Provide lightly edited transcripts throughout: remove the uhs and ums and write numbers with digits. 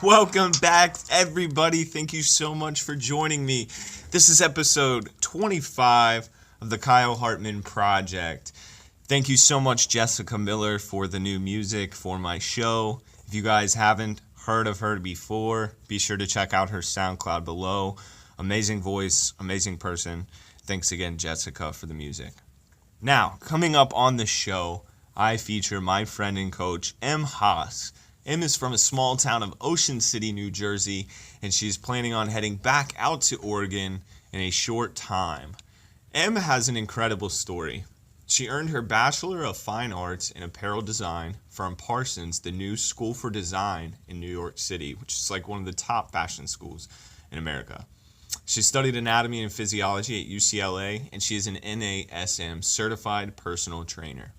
Welcome back, everybody. Thank you so much for joining me. This is episode 25 of the Kyle Hartman Project. Thank you so much, Jessica Miller, for the new music for my show. If you guys haven't heard of her before, be sure to check out her SoundCloud below. Amazing voice, amazing person. Thanks again, Jessica, for the music. Now, coming up on the show, I feature my friend and coach, Haas. Em is from a small town of Ocean City, New Jersey, and she's planning on heading back out to Oregon in a short time. Em has an incredible story. She earned her Bachelor of Fine Arts in Apparel Design from Parsons, the new School for Design in New York City, which is like one of the top fashion schools in America. She studied anatomy and physiology at UCLA, and she is an NASM certified personal trainer.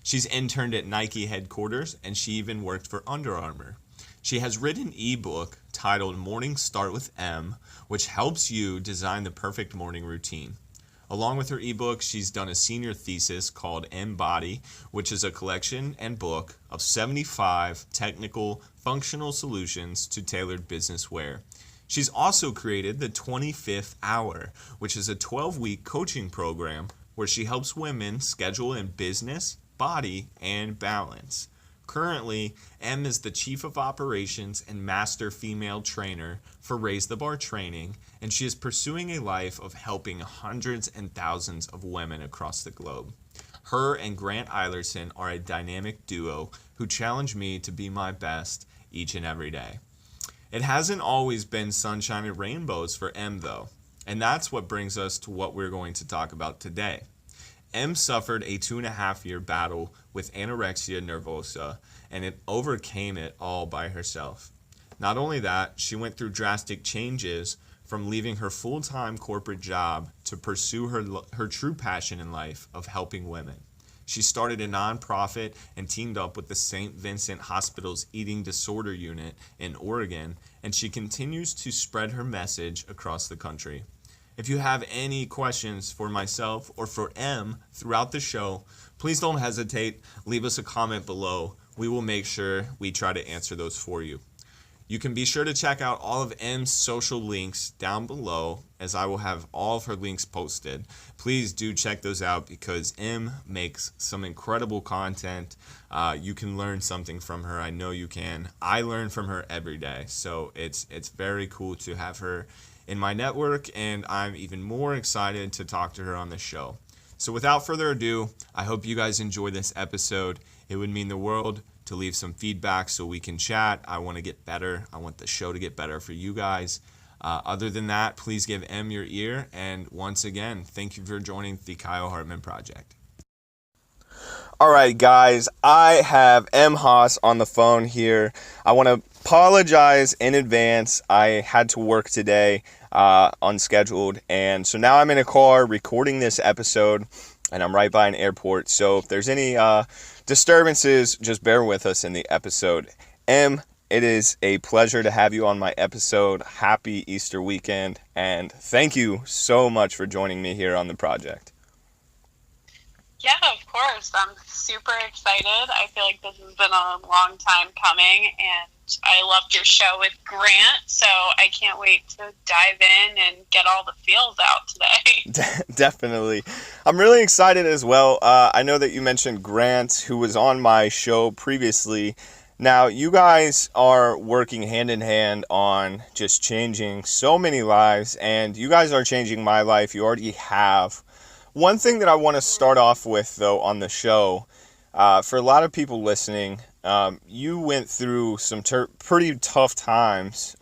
She's interned at Nike headquarters, and she even worked for Under Armour. She has written an ebook titled Morning Start with M, which helps you design the perfect morning routine. Along with her ebook, she's done a senior thesis called Embody, which is a collection and book of 75 technical, functional solutions to tailored business wear. She's also created the 25th Hour, which is a 12-week coaching program where she helps women schedule in business, body, and balance. Currently, Em is the Chief of Operations and Master Female Trainer for Raise the Bar Training, and she is pursuing a life of helping hundreds and thousands of women across the globe. Her and Grant Eilerson are a dynamic duo who challenge me to be my best each and every day. It hasn't always been sunshine and rainbows for Em, though, and that's what brings us to what we're going to talk about today. Em suffered a 2.5-year battle with anorexia nervosa, and it overcame it all by herself. Not only that, she went through drastic changes from leaving her full-time corporate job to pursue her true passion in life of helping women. She started a nonprofit and teamed up with the St. Vincent Hospital's Eating Disorder Unit in Oregon, and she continues to spread her message across the country. If you have any questions for myself or for Em throughout the show, please don't hesitate. Leave us a comment below. We will make sure we try to answer those for you. You can be sure to check out all of Em's social links down below, as I will have all of her links posted. Please do check those out because Em makes some incredible content. You can learn something from her. I know you can. I learn from her every day, so it's very cool to have her in my network, and I'm even more excited to talk to her on the show. So without further ado, I hope you guys enjoy this episode. It would mean the world to leave some feedback so we can chat. I want to get better. I want the show to get better for you guys. Other than that, please give Em your ear. And once again, thank you for joining the Kyle Hartman Project. All right, guys, I have Em Haas on the phone here. I want to apologize in advance. I had to work today, unscheduled, and so now I'm in a car recording this episode, and I'm right by an airport. So if there's any disturbances, just bear with us in the episode. Em, it is a pleasure to have you on my episode. Happy Easter weekend, and thank you so much for joining me here on the project. Yeah, of course. I'm super excited. I feel like this has been a long time coming, and I loved your show with Grant, so I can't wait to dive in and get all the feels out today. Definitely. I'm really excited as well. I know that you mentioned Grant, who was on my show previously. Now, you guys are working hand in hand on just changing so many lives, and you guys are changing my life. You already have. One thing that I want to start off with, though, on the show, for a lot of people listening, you went through some pretty tough times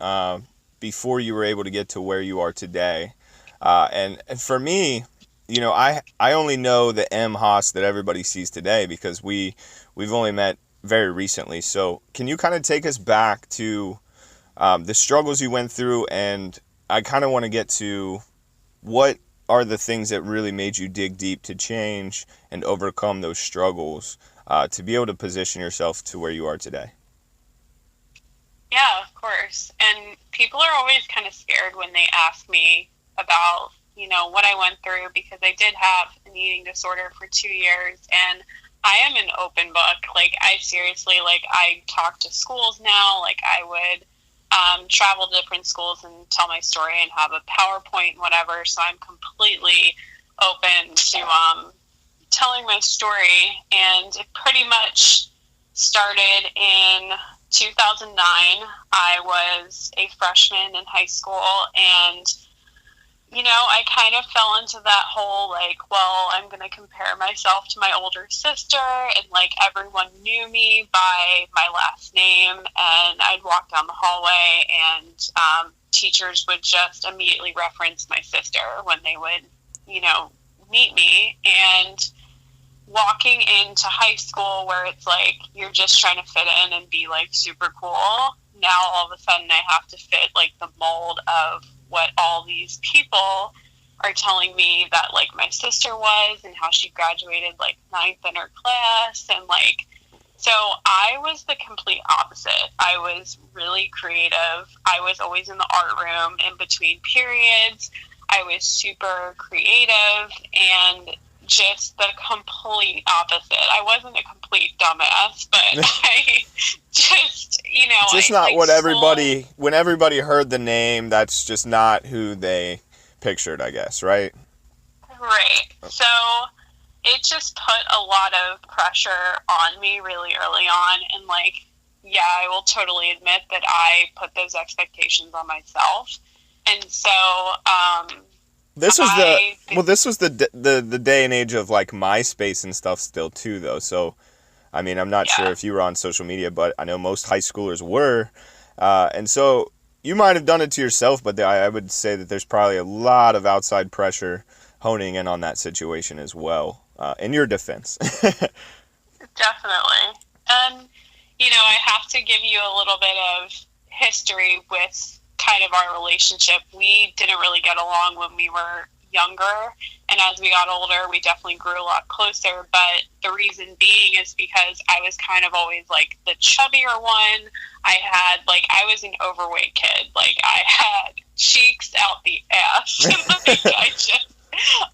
before you were able to get to where you are today. And for me, you know, I only know the Em Haas that everybody sees today because we've only met very recently. So can you kind of take us back to the struggles you went through? And I kind of want to get to what are the things that really made you dig deep to change and overcome those struggles to be able to position yourself to where you are today? Yeah, of course. And people are always kind of scared when they ask me about, you know, what I went through, because I did have an eating disorder for 2 years, and I am an open book. Like, I seriously, like, I talk to schools now. Like, I would travel to different schools and tell my story and have a PowerPoint and whatever. So I'm completely open to telling my story. And it pretty much started in 2009. I was a freshman in high school, and I kind of fell into that whole, well, I'm going to compare myself to my older sister, and, everyone knew me by my last name, and I'd walk down the hallway, and teachers would just immediately reference my sister when they would, meet me. And walking into high school, where it's you're just trying to fit in and be, super cool, now all of a sudden I have to fit, the mold of what all these people are telling me that my sister was, and how she graduated ninth in her class, and so I was the complete opposite. I was really creative. I was always in the art room in between periods. I was super creative, and just the complete opposite. I wasn't a complete dumbass, but I just, just not what everybody, when everybody heard the name, that's just not who they pictured, I guess, right? Right. So it just put a lot of pressure on me really early on. And I will totally admit that I put those expectations on myself. And so, this was the day and age of MySpace and stuff still too, though. So, I mean, I'm not sure if you were on social media, but I know most high schoolers were. And so you might have done it to yourself, but I would say that there's probably a lot of outside pressure honing in on that situation as well, in your defense. Definitely. And, I have to give you a little bit of history with kind of our relationship. We didn't really get along when we were younger, and as we got older, we definitely grew a lot closer. But the reason being is because I was kind of always the chubbier one. I was an overweight kid. I had cheeks out the ass.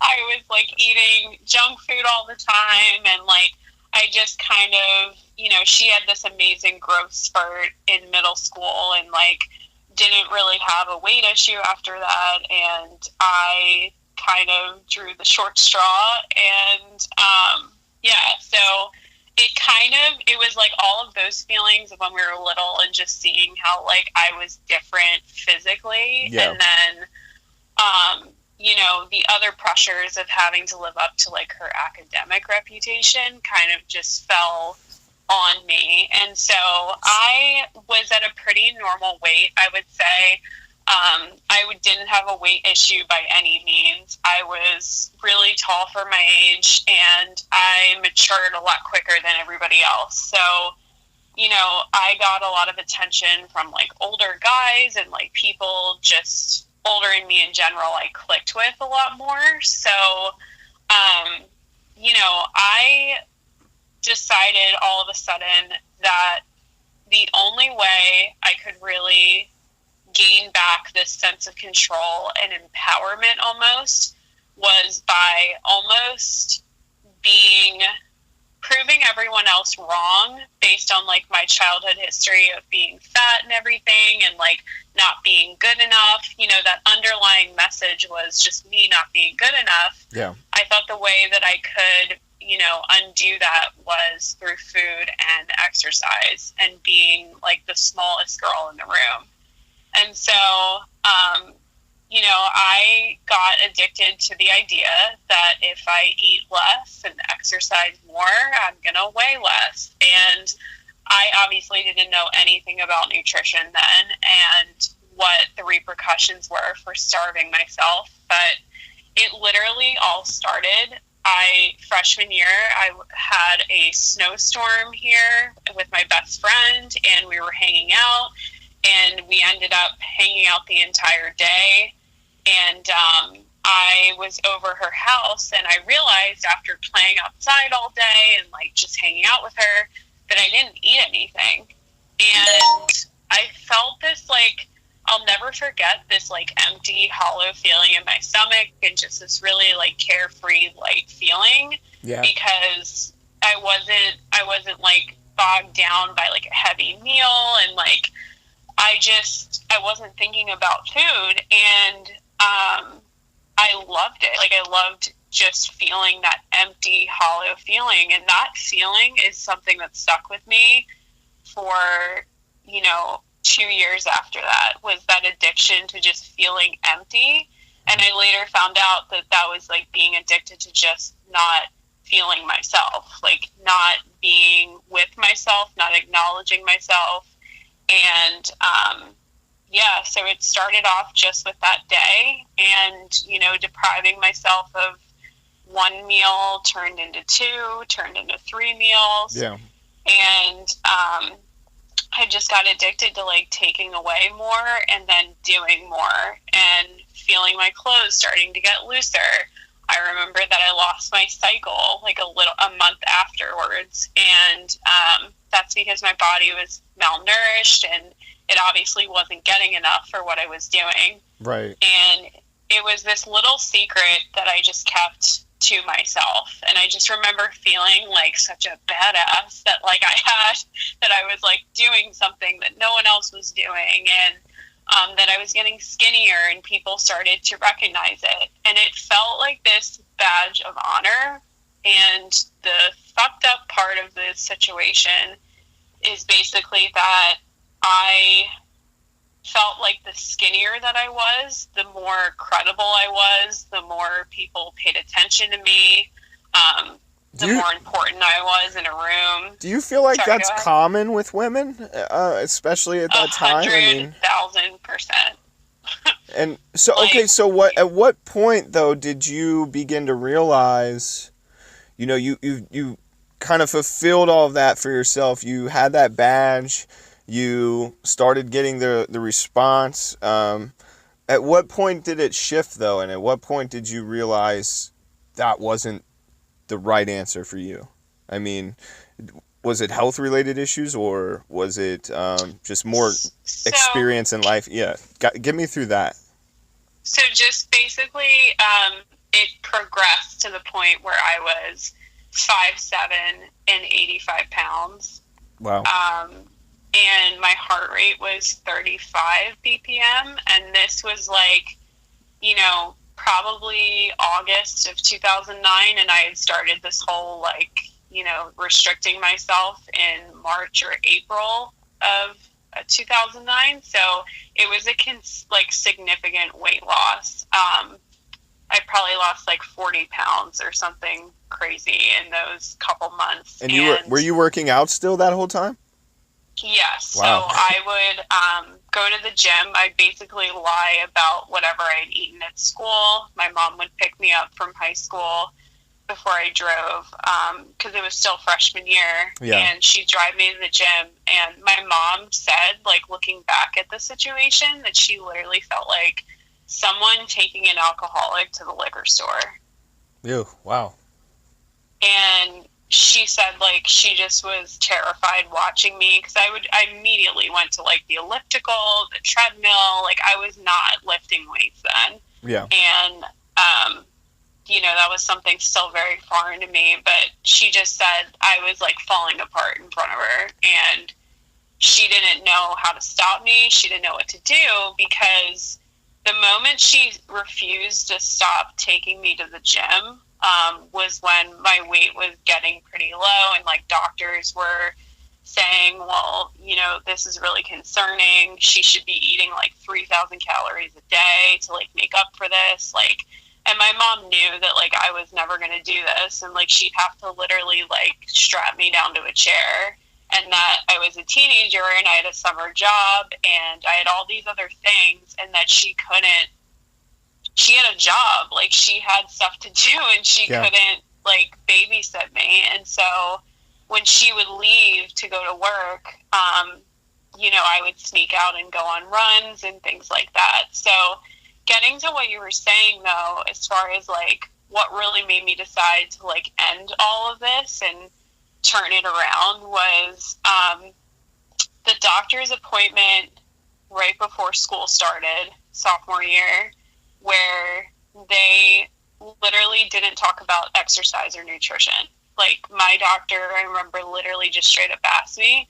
I was eating junk food all the time, and I just kind of, she had this amazing growth spurt in middle school, and didn't really have a weight issue after that, and I kind of drew the short straw. And so it was all of those feelings of when we were little, and just seeing how I was different physically, and then the other pressures of having to live up to her academic reputation kind of just fell on me. And so I was at a pretty normal weight, I would say. I didn't have a weight issue by any means. I was really tall for my age, and I matured a lot quicker than everybody else. So, I got a lot of attention from older guys, and people just older than me in general, I clicked with a lot more. So, I decided all of a sudden that the only way I could really gain back this sense of control and empowerment almost was by almost proving everyone else wrong based on my childhood history of being fat and everything, and not being good enough. That underlying message was just me not being good enough. Yeah. I thought the way that I could undo that was through food and exercise, and being the smallest girl in the room. And so, I got addicted to the idea that if I eat less and exercise more, I'm going to weigh less. And I obviously didn't know anything about nutrition then, and what the repercussions were for starving myself. But it literally all started. Freshman year, I had a snowstorm here with my best friend, and we were hanging out, and we ended up hanging out the entire day. And I was over her house, and I realized after playing outside all day and just hanging out with her that I didn't eat anything. And I felt this I'll never forget this empty, hollow feeling in my stomach, and just this really carefree, light feeling. Yeah. Because I wasn't bogged down by a heavy meal, and I wasn't thinking about food, and I loved it. Like, I loved just feeling that empty, hollow feeling, and that feeling is something that stuck with me for, 2 years after that, was that addiction to just feeling empty. And I later found out that that was like being addicted to just not feeling myself, like not being with myself, not acknowledging myself. And so it started off just with that day, and depriving myself of one meal turned into two, turned into 3 meals. Yeah. And I just got addicted to like taking away more and then doing more, and feeling my clothes starting to get looser. I remember that I lost my cycle like a month afterwards, and that's because my body was malnourished, and it obviously wasn't getting enough for what I was doing. Right. And it was this little secret that I just kept to myself. And I just remember feeling like such a badass that like that I was like doing something that no one else was doing, and that I was getting skinnier, and people started to recognize it. And it felt like this badge of honor. And the fucked up part of this situation is basically that I felt like the skinnier that I was, the more credible I was, the more people paid attention to me, the more important I was in a room. Do you feel like that's common with women, especially at that time? 100,000%. And so, okay, so at what point though did you begin to realize, you kind of fulfilled all of that for yourself? You had that badge. You started getting the response. At what point did it shift, though? And at what point did you realize that wasn't the right answer for you? I mean, was it health-related issues, or was it just more experience in life? Yeah, get me through that. So just basically, it progressed to the point where I was 5'7" and 85 pounds. Wow. And my heart rate was 35 BPM. And this was like, probably August of 2009. And I had started this whole restricting myself in March or April of 2009. So it was a significant weight loss. I probably lost 40 pounds or something crazy in those couple months. And were you working out still that whole time? Yes. Wow. So I would go to the gym. I'd basically lie about whatever I'd eaten at school. My mom would pick me up from high school before I drove, because it was still freshman year. Yeah. And she'd drive me to the gym. And my mom said, looking back at the situation, that she literally felt like someone taking an alcoholic to the liquor store. Ew, wow. And she said, she just was terrified watching me, because I immediately went to, the elliptical, the treadmill. I was not lifting weights then. Yeah. And, that was something still very foreign to me. But she just said I was, falling apart in front of her. And she didn't know how to stop me. She didn't know what to do, because the moment she refused to stop taking me to the gym was when my weight was getting pretty low, and doctors were saying, well, this is really concerning. She should be eating 3,000 calories a day to make up for this. And my mom knew that I was never going to do this, and she'd have to literally strap me down to a chair, and that I was a teenager and I had a summer job and I had all these other things, and that she had a job, she had stuff to do, and she couldn't babysit me. And so when she would leave to go to work, I would sneak out and go on runs and things like that. So getting to what you were saying though, as far as what really made me decide to end all of this and turn it around, was the doctor's appointment right before school started, sophomore year, where they literally didn't talk about exercise or nutrition. My doctor, I remember, literally just straight up asked me,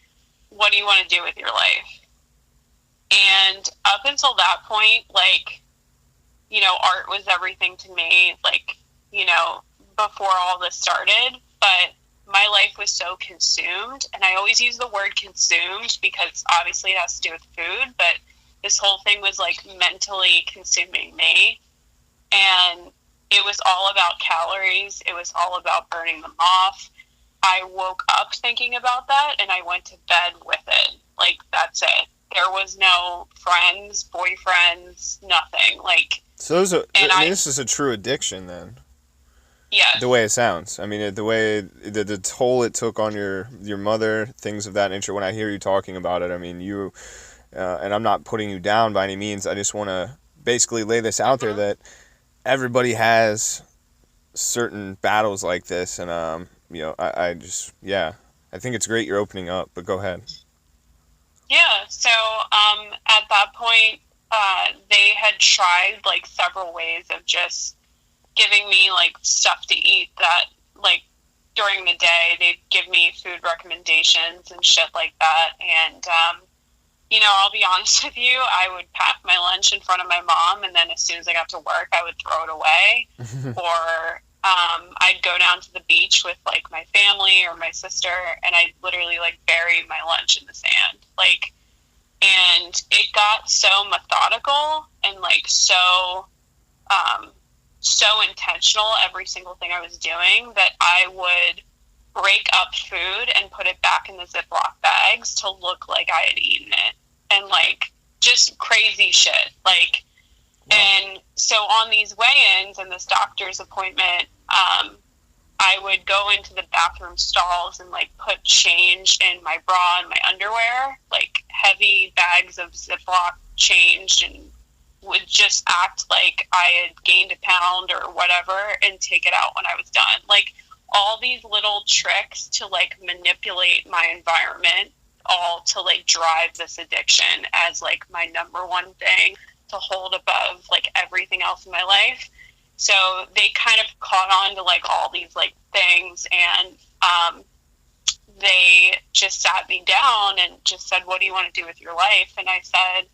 what do you want to do with your life? And up until that point, like, art was everything to me, like, before all this started. But my life was so consumed, and I always use the word consumed because obviously it has to do with food, but this whole thing was like mentally consuming me. And it was all about calories. It was all about burning them off. I woke up thinking about that, and I went to bed with it. Like, that's it. There was no friends, boyfriends, nothing. Like, So this is a true addiction then. Yes. The way it sounds. I mean, the way the toll it took on your mother, things of that nature. When I hear you talking about it, I mean, you and I'm not putting you down by any means. I just want to basically lay this out there that everybody has certain battles like this, and I just I think it's great you're opening up. But go ahead. Yeah. So at that point, they had tried like several ways of just giving me like stuff to eat that, like, during the day they'd give me food recommendations and shit like that. And I'll be honest with you, I would pack my lunch in front of my mom, and then as soon as I got to work I would throw it away. Or I'd go down to the beach with like my family or my sister, and I'd literally like bury my lunch in the sand, like. And it got so methodical and like so intentional, every single thing I was doing, that I would break up food and put it back in the Ziploc bags to look like I had eaten it. And like, just crazy shit. Like, wow. And so on these weigh-ins and this doctor's appointment, I would go into the bathroom stalls and like put change in my bra and my underwear, like heavy bags of Ziploc change, and would just act like I had gained a pound or whatever and take it out when I was done. Like, all these little tricks to like manipulate my environment, all to like drive this addiction as like my number one thing to hold above like everything else in my life. So they kind of caught on to like all these like things, and they just sat me down and just said, "What do you want to do with your life?" And I said,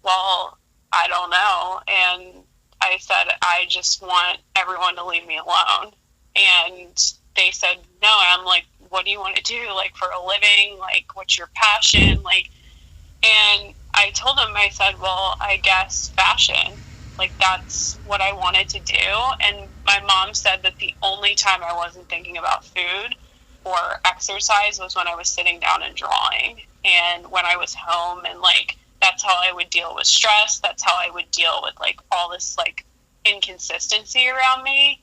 "Well, I don't know." And I said, "I just want everyone to leave me alone." And they said, "No." I'm like, "What do you want to do, like, for a living? Like, what's your passion?" Like, and I told them, I said, "Well, I guess fashion. Like, that's what I wanted to do." And my mom said that the only time I wasn't thinking about food or exercise was when I was sitting down and drawing, and when I was home, and like, that's how I would deal with stress. That's how I would deal with like all this like inconsistency around me.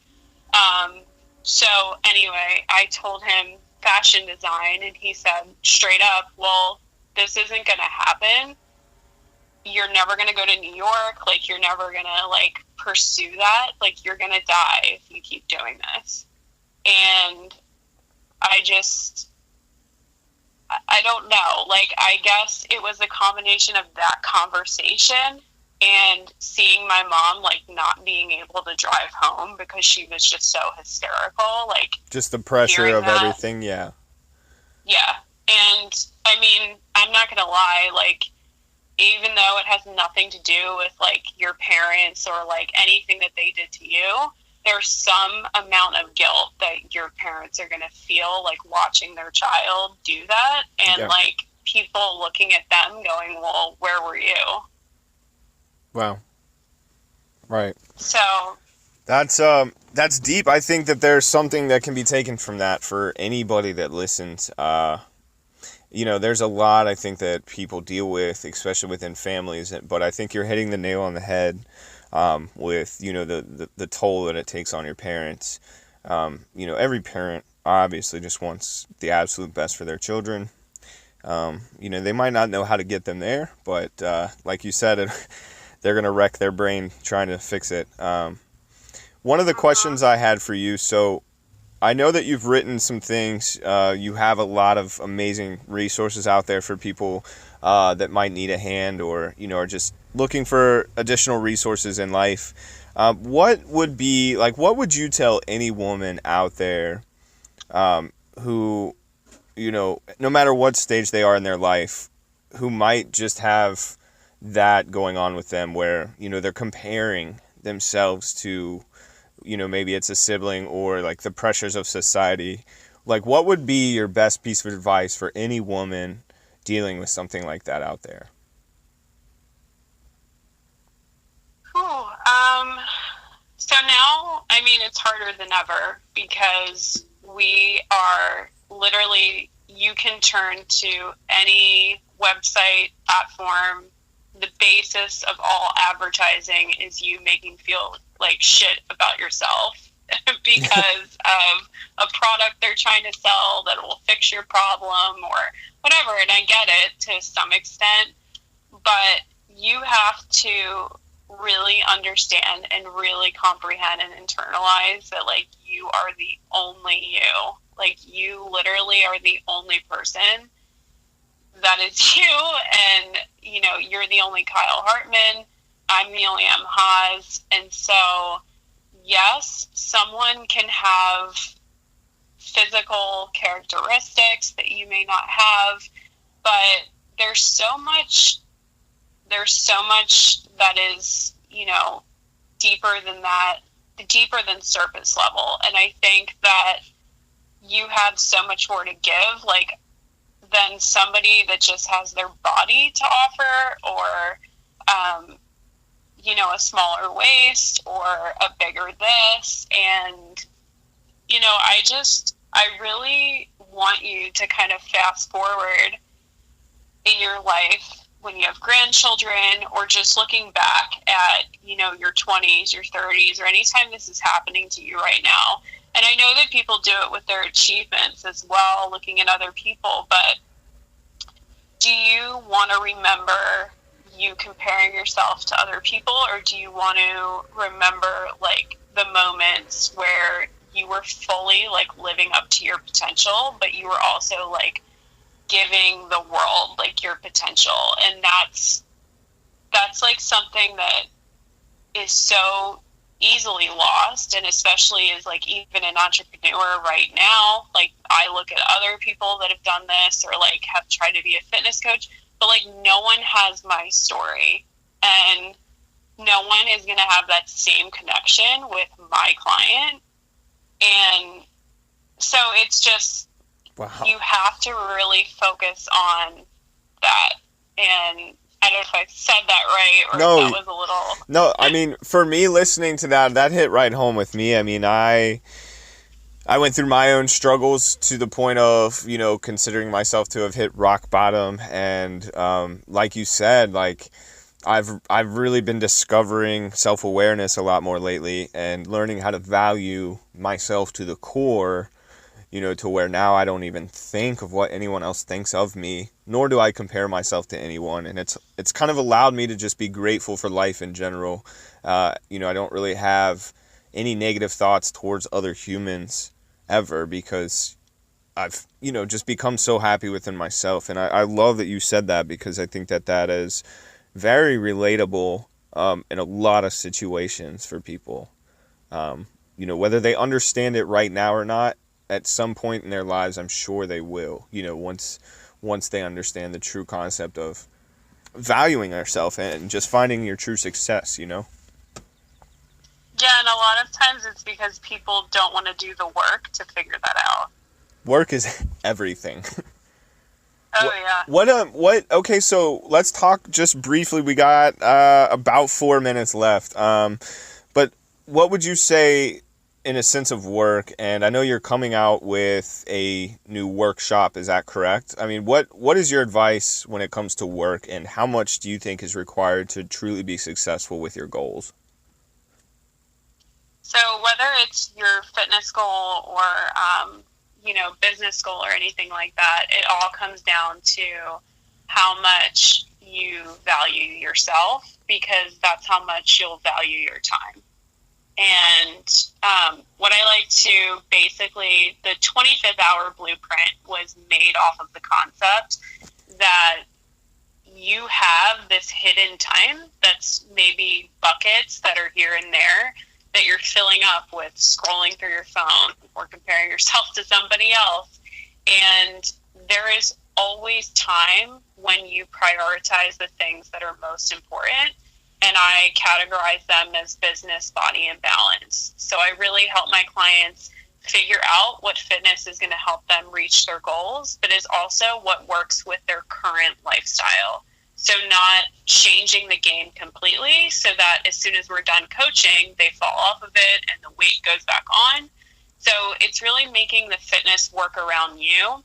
So anyway, I told him fashion design, and he said straight up, "Well, this isn't going to happen. You're never going to go to New York. Like, you're never going to like pursue that. Like, you're going to die if you keep doing this." And I don't know. Like, I guess it was a combination of that conversation and seeing my mom like not being able to drive home because she was just so hysterical. Like, just the pressure of that. Everything. Yeah. Yeah. And I mean, I'm not going to lie. Like, even though it has nothing to do with like your parents or like anything that they did to you, there's some amount of guilt that your parents are going to feel like watching their child do that, and like people looking at them going, "Well, where were you?" Wow. Right. So that's deep. I think that there's something that can be taken from that for anybody that listens. There's a lot I think that people deal with, especially within families, but I think you're hitting the nail on the head with, the toll that it takes on your parents. Every parent obviously just wants the absolute best for their children. They might not know how to get them there, but like you said, they're going to wreck their brain trying to fix it. One of the questions I had for you, so I know that you've written some things. You have a lot of amazing resources out there for people that might need a hand, or are just looking for additional resources in life. What would you tell any woman out there who, no matter what stage they are in their life, who might just have that going on with them where, they're comparing themselves to, maybe it's a sibling or like the pressures of society. Like, what would be your best piece of advice for any woman dealing with something like that out there? Cool. So now, I mean, it's harder than ever because we are literally, you can turn to any website, platform. The basis of all advertising is you making feel like shit about yourself because of a product they're trying to sell that will fix your problem or whatever. And I get it to some extent, but you have to really understand and really comprehend and internalize that, like, you are the only you. Like, you literally are the only person that is you, and, you're the only Kyle Hartman. I'm the only M. Haas. And so, yes, someone can have physical characteristics that you may not have, but there's so much that is, deeper than that, deeper than surface level. And I think that you have so much more to give, like, than somebody that just has their body to offer, or, a smaller waist or a bigger this. And, I really want you to kind of fast forward in your life when you have grandchildren, or just looking back at, your 20s, your 30s, or anytime this is happening to you right now. And I know that people do it with their achievements as well, looking at other people, but do you want to remember you comparing yourself to other people, or do you want to remember, like, the moments where you were fully, like, living up to your potential, but you were also, like, giving the world, like, your potential? And that's like something that is so easily lost, and especially as, like, even an entrepreneur right now, like, I look at other people that have done this, or, like, have tried to be a fitness coach, but, like, no one has my story, and no one is going to have that same connection with my client. And so it's just, Wow. you have to really focus on that. And I don't know if I said that right, or No, if that was a little... No, I mean, for me, listening to that hit right home with me. I mean, I went through my own struggles to the point of, considering myself to have hit rock bottom. And like you said, like, I've really been discovering self-awareness a lot more lately, and learning how to value myself to the core, to where now I don't even think of what anyone else thinks of me, nor do I compare myself to anyone. And it's kind of allowed me to just be grateful for life in general. I don't really have any negative thoughts towards other humans ever, because I've, just become so happy within myself. And I love that you said that, because I think that is very relatable in a lot of situations for people. Whether they understand it right now or not, at some point in their lives, I'm sure they will, once they understand the true concept of valuing ourselves and just finding your true success, Yeah, and a lot of times it's because people don't want to do the work to figure that out. Work is everything. Oh, yeah. Okay, so let's talk just briefly. We got about 4 minutes left. But what would you say in a sense of work? And I know you're coming out with a new workshop, is that correct? I mean, what is your advice when it comes to work, and how much do you think is required to truly be successful with your goals? So whether it's your fitness goal or, business goal or anything like that, it all comes down to how much you value yourself, because that's how much you'll value your time. And what I like to basically, the 25th hour blueprint was made off of the concept that you have this hidden time that's maybe buckets that are here and there that you're filling up with scrolling through your phone or comparing yourself to somebody else. And there is always always time when you prioritize the things that are most important. And I categorize them as business, body, and balance. So I really help my clients figure out what fitness is going to help them reach their goals, but is also what works with their current lifestyle. So not changing the game completely so that as soon as we're done coaching, they fall off of it and the weight goes back on. So it's really making the fitness work around you.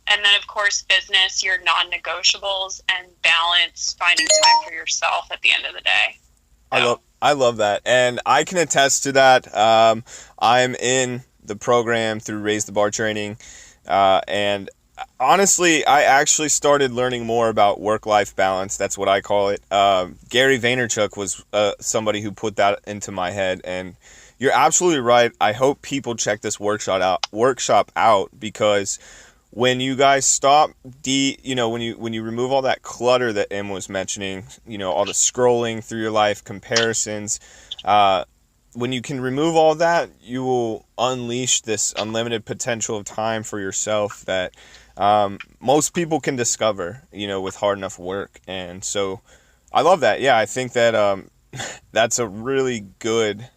And then, of course, business, your non-negotiables, and balance, finding time for yourself at the end of the day. So. I love that. And I can attest to that. I'm in the program through Raise the Bar training. And honestly, I actually started learning more about work-life balance. That's what I call it. Gary Vaynerchuk was somebody who put that into my head. And you're absolutely right. I hope people check this workshop out because when you guys stop when you remove all that clutter that Em was mentioning, all the scrolling through your life, comparisons, when you can remove all that, you will unleash this unlimited potential of time for yourself that most people can discover, with hard enough work. And so I love that. Yeah, I think that that's a really good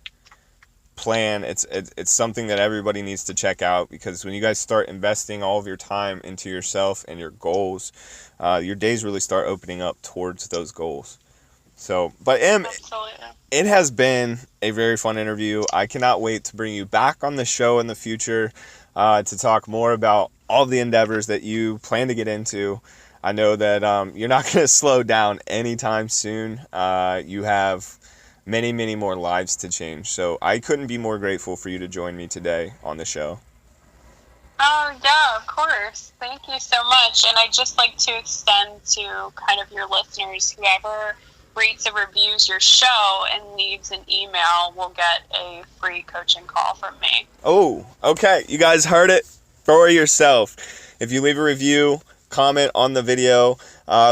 plan. It's something that everybody needs to check out, because when you guys start investing all of your time into yourself and your goals, your days really start opening up towards those goals. So, but Em, it has been a very fun interview. I cannot wait to bring you back on the show in the future to talk more about all the endeavors that you plan to get into. I know that you're not going to slow down anytime soon. You have many, many more lives to change. So I couldn't be more grateful for you to join me today on the show. Oh, yeah, of course. Thank you so much. And I'd just like to extend to kind of your listeners, whoever rates and reviews your show and leaves an email will get a free coaching call from me. Oh, okay. You guys heard it for yourself. If you leave a review, comment on the video,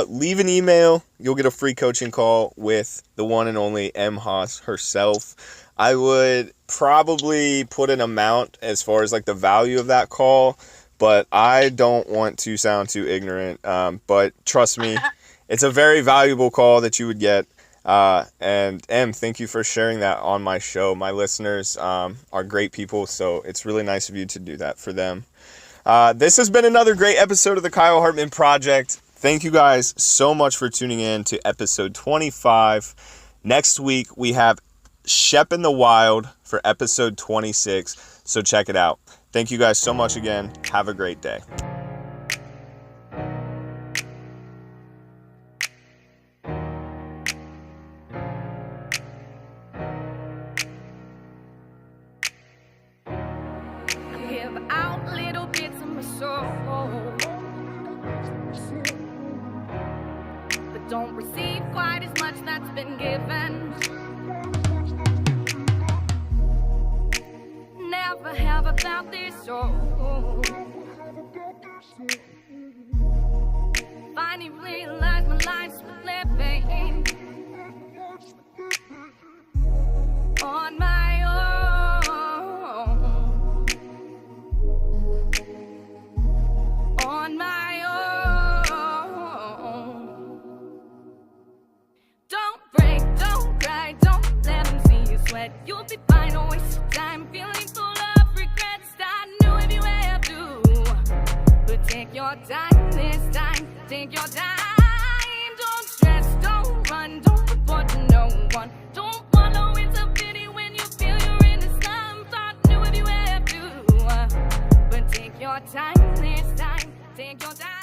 leave an email, you'll get a free coaching call with the one and only Em Haas herself. I would probably put an amount as far as like the value of that call, but I don't want to sound too ignorant. But trust me, it's a very valuable call that you would get. And Em, thank you for sharing that on my show. My listeners are great people, so it's really nice of you to do that for them. This has been another great episode of the Kyle Hartman Project. Thank you guys so much for tuning in to episode 25. Next week, we have Shep in the Wild for episode 26, so check it out. Thank you guys so much again. Have a great day. Give out little bits of my soul, but don't receive quite as much that's been given. Never have I felt this so. Finally realized my life's worth living on my own. On my own. Don't break, don't cry, don't let them see you sweat. You'll be fine, don't waste your time feeling full of regrets. I knew if you have to, but take your time this time. Take your time, don't stress, don't run, don't report to no one. Don't wallow, it's a pity when you feel you're in the slums. I knew if you have to, but take your time this time. Take your time.